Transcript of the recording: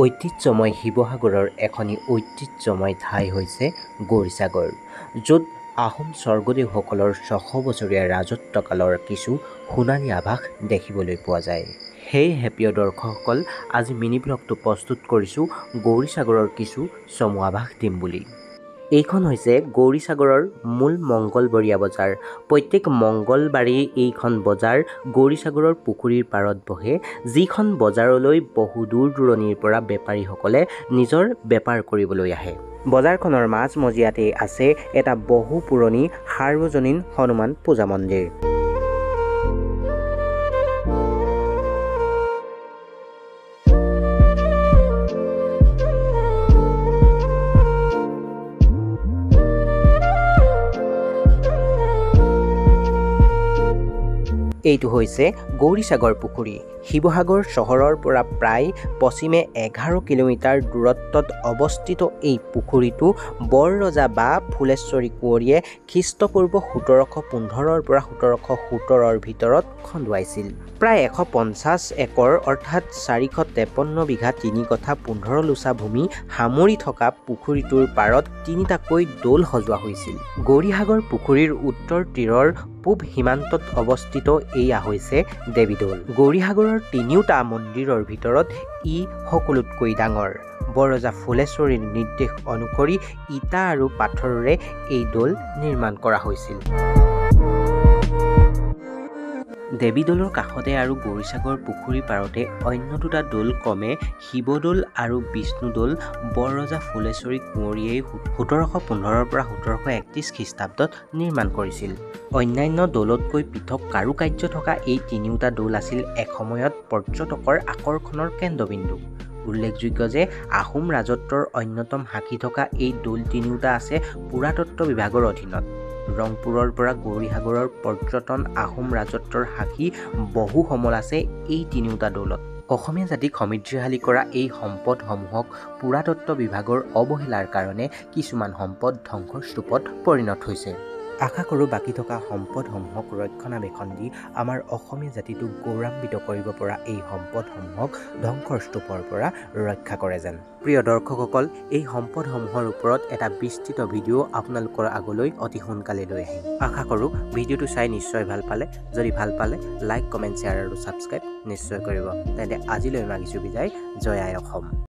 ঐতিহ্যময় শিৱসাগৰৰ এখনি ঐতিহ্যময় ঠাই হৈছে গৌৰীসাগৰ, য'ত আহোম স্বৰ্গদেউসকলৰ ৬০০ বছৰীয়া ৰাজত্বকালৰ কিছু সোণালী আভাস দেখিবলৈ পোৱা যায়। সেয়েহে প্ৰিয় দৰ্শকসকল, আজি মিনি ব্লগটো প্ৰস্তুত কৰিছোঁ গৌৰীসাগৰৰ কিছু চমু আভাস দিম বুলি। এইখন হৈছে গৌৰীসাগৰৰ মূল মংগলবৰীয়া বজাৰ। প্ৰত্যেক মংগলবাৰেই এইখন বজাৰ গৌৰীসাগৰৰ পুখুৰীৰ পাৰত বহে, যিখন বজাৰলৈ বহু দূৰ-দূৰণিৰ পৰা বেপাৰীসকলে নিজৰ বেপাৰ কৰিবলৈ আহে। বজাৰখনৰ মাজমজিয়াতেই আছে এটা বহু পুৰণি সাৰ্বজনীন হনুমান পূজা মন্দিৰ। এইটো হৈছে গৌৰীসাগৰ পুখুৰী। শিৱসাগৰ চহৰৰ পৰা প্ৰায় পশ্চিমে ১১ কিলোমিটাৰ দূৰত্বত অৱস্থিত এই পুখুৰীটো বৰৰজা বা ফুলেশ্বৰী কুঁৱৰীয়ে খ্ৰীষ্টপূৰ্ব ১৭১৫ৰ পৰা ১৭১৭ৰ ভিতৰত খন্দুৱাইছিল। প্ৰায় ১৫০ একৰ অৰ্থাৎ ৪৫৩ বিঘা ৩ কঠা ১৫ লোচা ভূমি সামৰি থকা পুখুৰীটোৰ পাৰত তিনিটাকৈ দৌল সজোৱা হৈছিল। গৌৰীসাগৰ পুখুৰীৰ উত্তৰ তীৰৰ পূব সীমান্তত অৱস্থিত এয়া হৈছে দেৱীদৌল। গৌৰীসাগৰৰ তিনিওটা মন্দিৰৰ ভিতৰত ই সকলোতকৈ ডাঙৰ। বৰৰজা ফুলেশ্বৰীৰ নিৰ্দেশ অনুসৰি ইটা আৰু পাথৰেৰে এই দৌল নিৰ্মাণ কৰা হৈছিল। দেৱীদৌলৰ কাষতে আৰু গৌৰীসাগৰ পুখুৰীৰ পাৰতে অন্য দুটা দৌল ক্ৰমে শিৱদৌল আৰু বিষ্ণুদৌল বৰৰজা ফুলেশ্বৰী কুঁৱৰীয়ে ১৭১৫ৰ পৰা ১৭৩১ খ্ৰীষ্টাব্দত নিৰ্মাণ কৰিছিল। অন্যান্য দৌলতকৈ পৃথক কাৰুকাৰ্য থকা এই তিনিওটা দৌল আছিল এসময়ত পৰ্যটকৰ আকৰ্ষণৰ কেন্দ্ৰবিন্দু। উল্লেখযোগ্য যে আহোম ৰাজত্বৰ অন্যতম সাক্ষী থকা এই দৌল তিনিওটা আছে পুৰাতত্ত্ব বিভাগৰ অধীনত। ৰংপুৰৰ পৰা গৌৰীসাগৰৰ পৰ্যটন আহোম ৰাজত্বৰ সাক্ষী বহু সমল আছে এই তিনিওটা দৌলত। অসমীয়া জাতিক সমৃদ্ধিশালী কৰা এই সম্পদসমূহক পুৰাতত্ত্ব বিভাগৰ অৱহেলাৰ কাৰণে কিছুমান সম্পদ ধ্বংসৰ স্তূপত পৰিণত হৈছে। আশা কৰোঁ বাকী থকা সম্পদসমূহক ৰক্ষণাবেক্ষণ দি আমাৰ অসমীয়া জাতিটোক গৌৰৱান্বিত কৰিব পৰা এই সম্পদসমূহক ধ্বংসৰ স্তূপৰ পৰা ৰক্ষা কৰে যেন। প্ৰিয় দৰ্শকসকল, এই সম্পদসমূহৰ ওপৰত এটা বিস্তৃত ভিডিঅ' আপোনালোকৰ আগলৈ অতি সোনকালে লৈ আহিম। আশা কৰোঁ ভিডিঅ'টো চাই নিশ্চয় ভাল পালে। যদি ভাল পালে লাইক, কমেণ্ট, শ্বেয়াৰ আৰু ছাবস্ক্ৰাইব নিশ্চয় কৰিব। তেন্তে আজিলৈ মাগিছোঁ বিদায়। জয় আই অসম।